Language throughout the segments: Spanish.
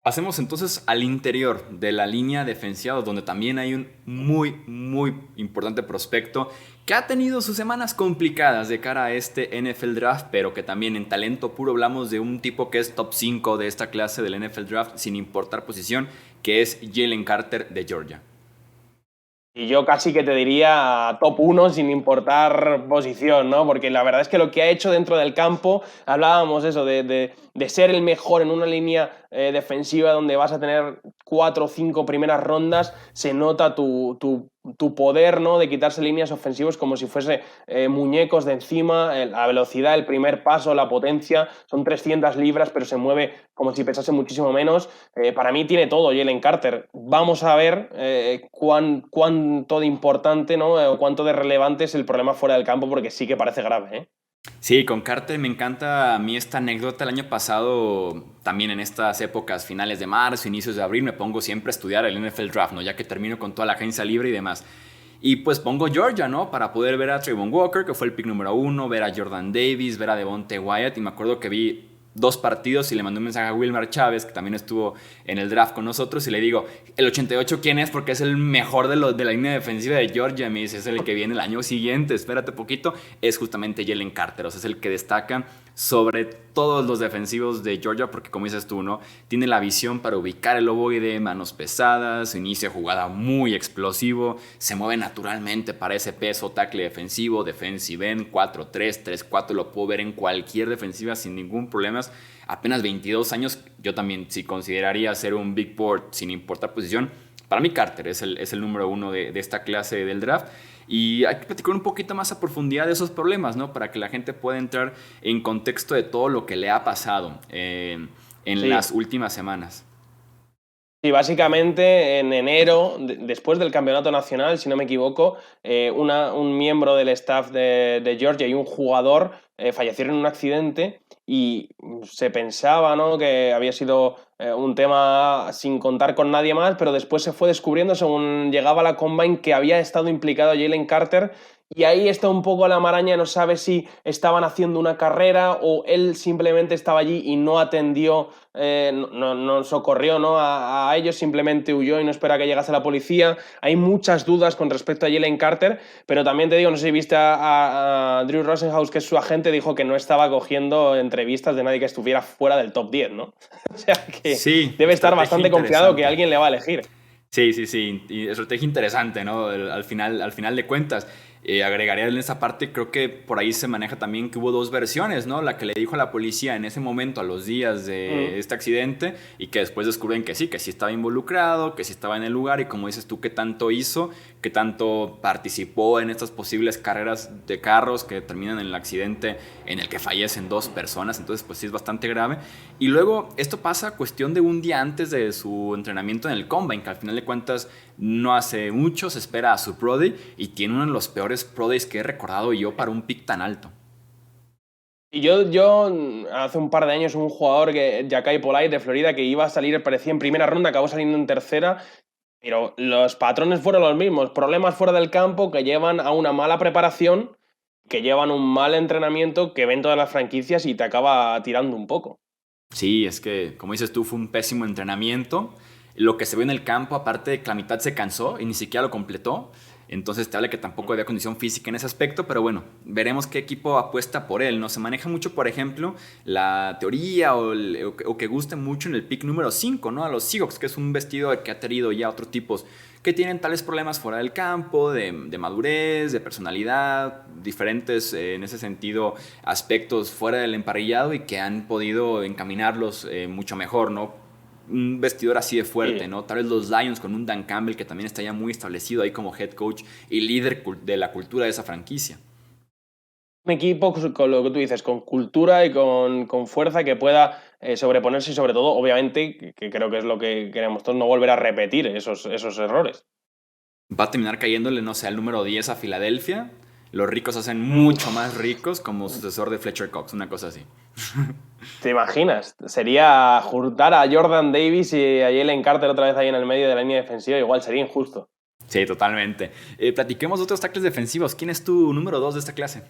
Pasemos entonces al interior de la línea defensiva, donde también hay un muy importante prospecto que ha tenido sus semanas complicadas de cara a este NFL Draft, pero que también en talento puro hablamos de un tipo que es top 5 de esta clase del NFL Draft, sin importar posición, que es Jalen Carter de Georgia. Y yo casi que te diría top uno sin importar posición, ¿no? Porque la verdad es que lo que ha hecho dentro del campo, hablábamos eso, de ser el mejor en una línea defensiva donde vas a tener 4 o 5 primeras rondas, se nota tu poder, ¿no? De quitarse líneas ofensivas como si fuese muñecos de encima, la velocidad, el primer paso, la potencia, son 300 libras, pero se mueve como si pesase muchísimo menos. Para mí tiene todo Jalen Carter. Vamos a ver cuánto de importante, ¿no? O cuánto de relevante es el problema fuera del campo, porque sí que parece grave, ¿eh? Sí, con Carter me encanta a mí esta anécdota. El año pasado, también en estas épocas, finales de marzo, inicios de abril, me pongo siempre a estudiar el NFL Draft, ¿no? Ya que termino con toda la agencia libre y demás. Y pues pongo Georgia, ¿no? Para poder ver a Trayvon Walker, que fue el pick número uno, ver a Jordan Davis, ver a Devonte Wyatt. Y me acuerdo que vi dos partidos y le mandé un mensaje a Wilmar Chávez, que también estuvo en el draft con nosotros, y le digo, ¿el 88 quién es? Porque es el mejor de la línea defensiva de Georgia. Me dice, es el que viene el año siguiente, espérate poquito. Es justamente Jalen Carter, o sea, es el que destaca sobre todos los defensivos de Georgia, porque como dices tú, ¿no? Tiene la visión para ubicar el ovoide, manos pesadas, inicia jugada muy explosivo, se mueve naturalmente para ese peso, tackle defensivo, defensive end, 4-3, 3-4, lo puedo ver en cualquier defensiva sin ningún problema. Apenas 22 años, yo también sí consideraría ser un big board sin importar posición. Para mí Carter es el número uno de esta clase del draft. Y hay que platicar un poquito más a profundidad de esos problemas, ¿no? Para que la gente pueda entrar en contexto de todo lo que le ha pasado en las Sí. últimas semanas. Sí, básicamente en enero, después del campeonato nacional, si no me equivoco, un miembro del staff de Georgia y un jugador fallecieron en un accidente y se pensaba, ¿no? Que había sido un tema sin contar con nadie más, pero después se fue descubriendo, según llegaba la Combine, que había estado implicado Jalen Carter. Y ahí está un poco la maraña, no sabe si estaban haciendo una carrera o él simplemente estaba allí y no atendió, no socorrió, ¿no? A ellos, simplemente huyó y no espera que llegase la policía. Hay muchas dudas con respecto a Jalen Carter, pero también te digo, no sé si viste a Drew Rosenhaus, que es su agente, dijo que no estaba cogiendo entrevistas de nadie que estuviera fuera del top 10, ¿no? O sea que Sí, debe estar estrategia bastante confiado que interesante. alguien le va a elegir. Sí, sí, sí, y estrategia interesante, ¿no? Al final de cuentas, agregaría en esa parte, creo que por ahí se maneja también que hubo dos versiones, ¿no? La que le dijo a la policía en ese momento, a los días Mm. de este accidente, y que después descubren que sí estaba involucrado, que sí estaba en el lugar, y como dices tú, qué tanto hizo, qué tanto participó en estas posibles carreras de carros que terminan en el accidente en el que fallecen dos personas, entonces pues sí es bastante grave. Y luego esto pasa cuestión de un día antes de su entrenamiento en el Combine, que al final de cuentas no hace mucho, se espera a su Pro Day y tiene uno de los peores Pro Days que he recordado yo para un pick tan alto. Y yo hace un par de años un jugador, que Jachai Polite de Florida, que iba a salir, parecía en primera ronda, acabó saliendo en tercera, pero los patrones fueron los mismos, problemas fuera del campo que llevan a una mala preparación, que llevan un mal entrenamiento que ven todas las franquicias y te acaba tirando un poco. Sí, es que, como dices tú, fue un pésimo entrenamiento. Lo que se vio en el campo, aparte de que la mitad se cansó y ni siquiera lo completó. Entonces te habla que tampoco había condición física en ese aspecto, pero bueno, veremos qué equipo apuesta por él. No se maneja mucho, por ejemplo, la teoría o que guste mucho en el pick número 5, ¿no? A los Seahawks, que es un vestido que ha tenido ya otros tipos que tienen tales problemas fuera del campo, de madurez, de personalidad, diferentes en ese sentido aspectos fuera del emparrillado y que han podido encaminarlos mucho mejor, ¿no? Un vestidor así de fuerte, Sí. ¿no? Tal vez los Lions con un Dan Campbell que también está ya muy establecido ahí como head coach y líder de la cultura de esa franquicia. Un equipo con lo que tú dices, con cultura y con fuerza que pueda sobreponerse y sobre todo, obviamente, que creo que es lo que queremos todos, no volver a repetir esos errores. Va a terminar cayéndole, no sé, al número 10 a Filadelfia. Los ricos hacen Mm, mucho más ricos como sucesor de Fletcher Cox, una cosa así. ¿Te imaginas? Sería juntar a Jordan Davis y a Jalen Carter otra vez ahí en el medio de la línea defensiva, igual sería injusto. Sí, totalmente. Platiquemos de otros tackles defensivos. ¿Quién es tu número 2 de esta clase?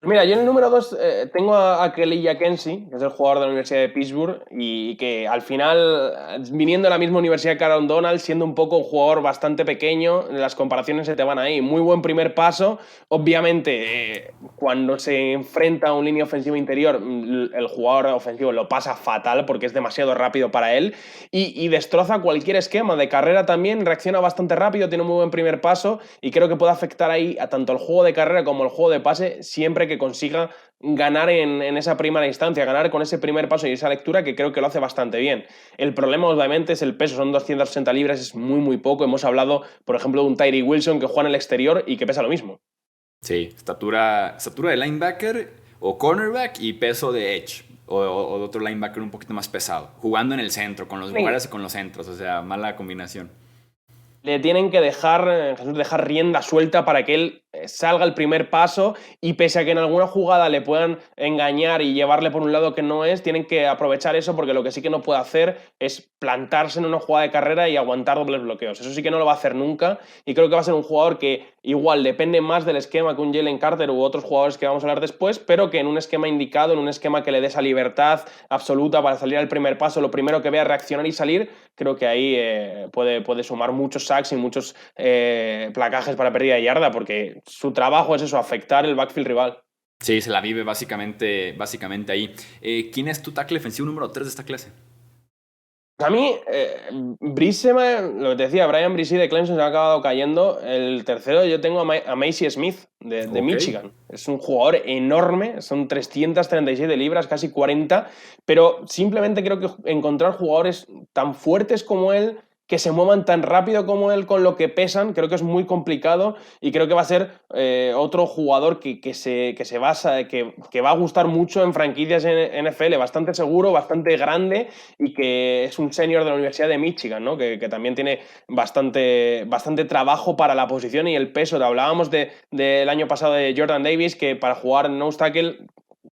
Mira, yo en el número 2 tengo a Kelly Jackenzie, que es el jugador de la Universidad de Pittsburgh, y que al final, viniendo de la misma universidad que Aaron Donald, siendo un poco un jugador bastante pequeño, las comparaciones se te van ahí. Muy buen primer paso. Obviamente, cuando se enfrenta a un línea ofensiva interior, el jugador ofensivo lo pasa fatal porque es demasiado rápido para él y destroza cualquier esquema. De carrera también reacciona bastante rápido, tiene un muy buen primer paso y creo que puede afectar ahí a tanto el juego de carrera como el juego de pase siempre que consiga ganar en esa primera instancia, ganar con ese primer paso y esa lectura que creo que lo hace bastante bien. El problema obviamente es el peso, son 260 libras, es muy muy poco. Hemos hablado, por ejemplo, de un Tyree Wilson que juega en el exterior y que pesa lo mismo. Sí, estatura de linebacker o cornerback y peso de edge. O de otro linebacker un poquito más pesado. Jugando en el centro, con los Sí. guardias y con los centros. O sea, mala combinación. Le tienen que dejar, Jesús, dejar rienda suelta para que él salga el primer paso y pese a que en alguna jugada le puedan engañar y llevarle por un lado que no es, tienen que aprovechar eso porque lo que sí que no puede hacer es plantarse en una jugada de carrera y aguantar dobles bloqueos. Eso sí que no lo va a hacer nunca y creo que va a ser un jugador que igual depende más del esquema que un Jalen Carter u otros jugadores que vamos a hablar después, pero que en un esquema indicado, en un esquema que le dé esa libertad absoluta para salir al primer paso, lo primero que vea reaccionar y salir, creo que ahí puede sumar muchos sacks y muchos placajes para pérdida de yarda, porque su trabajo es eso, afectar el backfield rival. Sí, se la vive básicamente ahí. ¿Quién es tu tackle defensivo número 3 de esta clase? A mí, lo que te decía, Brian Brisee de Clemson se ha acabado cayendo. El tercero yo tengo a Macy Smith de Ok. Michigan. Es un jugador enorme, son 337 libras, casi 40, pero simplemente creo que encontrar jugadores tan fuertes como él, que se muevan tan rápido como él con lo que pesan, creo que es muy complicado y creo que va a ser otro jugador que se basa, que va a gustar mucho en franquicias en NFL, bastante seguro, bastante grande y que es un senior de la Universidad de Michigan, ¿no? Que también tiene bastante trabajo para la posición y el peso. Hablábamos del año pasado de Jordan Davis, que para jugar nose tackle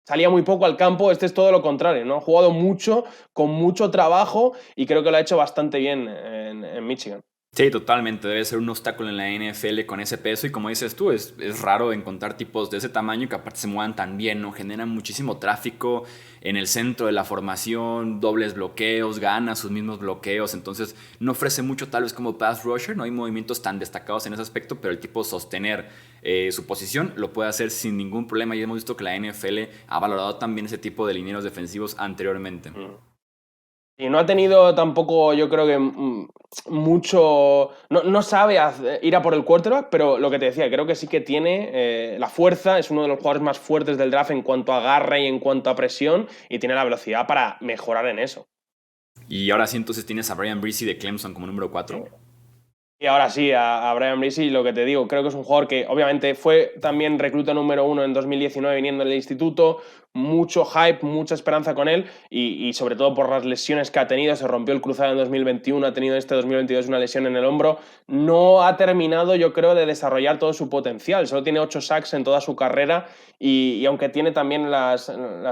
salía muy poco al campo, este es todo lo contrario, ¿no? Ha jugado mucho, con mucho trabajo y creo que lo ha hecho bastante bien en Michigan. Sí, totalmente. Debe ser un obstáculo en la NFL con ese peso. Y como dices tú, es raro encontrar tipos de ese tamaño y que aparte se muevan tan bien, ¿no? Generan muchísimo tráfico en el centro de la formación, dobles bloqueos, gana sus mismos bloqueos. Entonces, no ofrece mucho tal vez como pass rusher. No hay movimientos tan destacados en ese aspecto, pero el tipo sostener su posición lo puede hacer sin ningún problema. Y hemos visto que la NFL ha valorado también ese tipo de linieros defensivos anteriormente. Mm. Y no ha tenido tampoco, yo creo que mucho. No sabe ir a por el quarterback, pero lo que te decía, creo que sí que tiene la fuerza, es uno de los jugadores más fuertes del draft en cuanto a garra y en cuanto a presión, y tiene la velocidad para mejorar en eso. Y ahora sí, entonces tienes a Brian Brisee de Clemson como número 4. Y ahora sí, a Brian Brisee, lo que te digo, creo que es un jugador que obviamente fue también recluta número 1 en 2019 viniendo del instituto, mucho hype, mucha esperanza con él y sobre todo por las lesiones que ha tenido, se rompió el cruzado en 2021, ha tenido este 2022 una lesión en el hombro, no ha terminado yo creo de desarrollar todo su potencial, solo tiene 8 sacks en toda su carrera y aunque tiene también las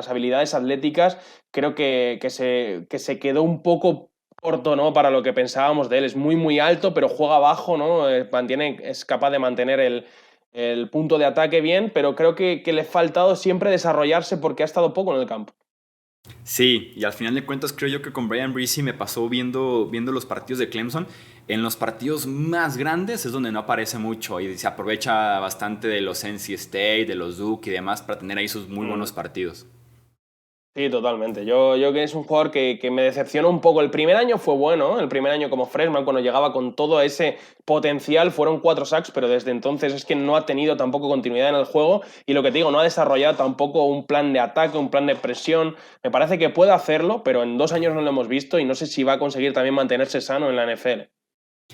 habilidades atléticas, creo que se quedó un poco corto, ¿no? Para lo que pensábamos de él. Es muy, muy alto, pero juega bajo, ¿no? Es capaz de mantener el punto de ataque bien, pero creo que le ha faltado siempre desarrollarse porque ha estado poco en el campo. Sí, y al final de cuentas creo yo que con Brian Brisee me pasó viendo los partidos de Clemson. En los partidos más grandes es donde no aparece mucho y se aprovecha bastante de los NC State, de los Duke y demás para tener ahí sus muy Mm. buenos partidos. Sí, totalmente. Yo que es un jugador que me decepcionó un poco. El primer año fue bueno, ¿eh? El primer año como freshman, cuando llegaba con todo ese potencial, fueron 4 sacks, pero desde entonces es que no ha tenido tampoco continuidad en el juego y lo que te digo, no ha desarrollado tampoco un plan de ataque, un plan de presión. Me parece que puede hacerlo, pero en 2 años no lo hemos visto y no sé si va a conseguir también mantenerse sano en la NFL.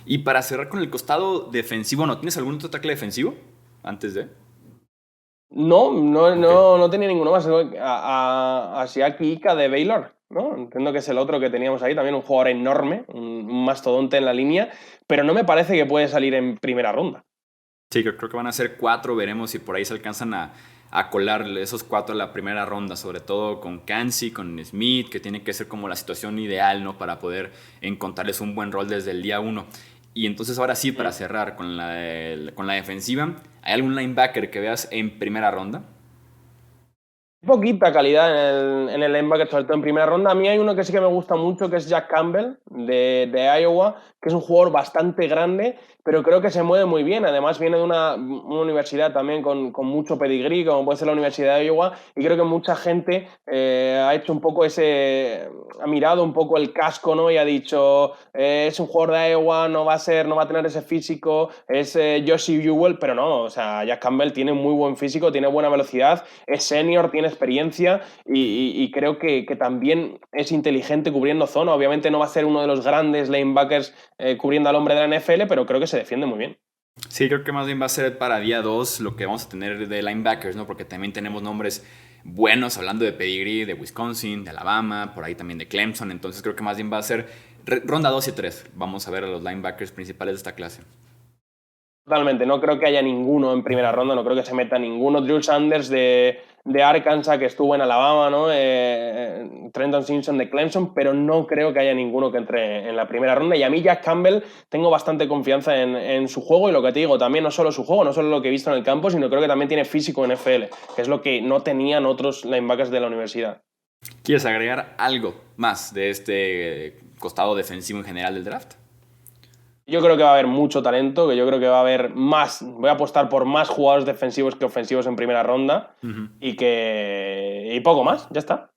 Y para cerrar con el costado defensivo, ¿no tienes algún otro tackle defensivo antes de? No, no, Ok. no, no tenía ninguno más. A Siaki Ika de Baylor, ¿no? Entiendo que es el otro que teníamos ahí, también un jugador enorme, un mastodonte en la línea, pero no me parece que puede salir en primera ronda. Sí, creo que van a ser 4, veremos si por ahí se alcanzan a colar esos 4 a la primera ronda, sobre todo con Kansi, con Smith, que tiene que ser como la situación ideal, ¿no? Para poder encontrarles un buen rol desde el día 1. Y entonces ahora sí, para cerrar con la defensiva, ¿hay algún linebacker que veas en primera ronda? Poquita calidad en el linebacker, sobre todo en primera ronda. A mí hay uno que sí que me gusta mucho, que es Jack Campbell, de Iowa, que es un jugador bastante grande, pero creo que se mueve muy bien. Además, viene de una universidad también con mucho pedigrí, como puede ser la Universidad de Iowa, y creo que mucha gente ha hecho un poco ha mirado un poco el casco, ¿no? Y ha dicho, es un jugador de Iowa, no va a tener ese físico, es Josie Jewell, pero no, o sea, Jack Campbell tiene muy buen físico, tiene buena velocidad, es senior, tiene experiencia y creo que también es inteligente cubriendo zona. Obviamente no va a ser uno de los grandes linebackers cubriendo al hombre de la NFL, pero creo que se defiende muy bien. Sí, creo que más bien va a ser para día 2 lo que vamos a tener de linebackers, ¿no? Porque también tenemos nombres buenos, hablando de pedigree, de Wisconsin, de Alabama, por ahí también de Clemson. Entonces creo que más bien va a ser ronda 2 y 3. Vamos a ver a los linebackers principales de esta clase. Totalmente, no creo que haya ninguno en primera ronda, no creo que se meta ninguno. Drew Sanders de Arkansas, que estuvo en Alabama, ¿no? Trenton Simpson de Clemson, pero no creo que haya ninguno que entre en la primera ronda. Y a mí Jack Campbell tengo bastante confianza en su juego y lo que te digo, también no solo su juego, no solo lo que he visto en el campo, sino creo que también tiene físico en FL, que es lo que no tenían otros linebackers de la universidad. ¿Quieres agregar algo más de este costado defensivo en general del draft? Yo creo que va a haber mucho talento, que yo creo que va a haber más, voy a apostar por más jugadores defensivos que ofensivos en primera ronda Ujú. y poco más, ya está.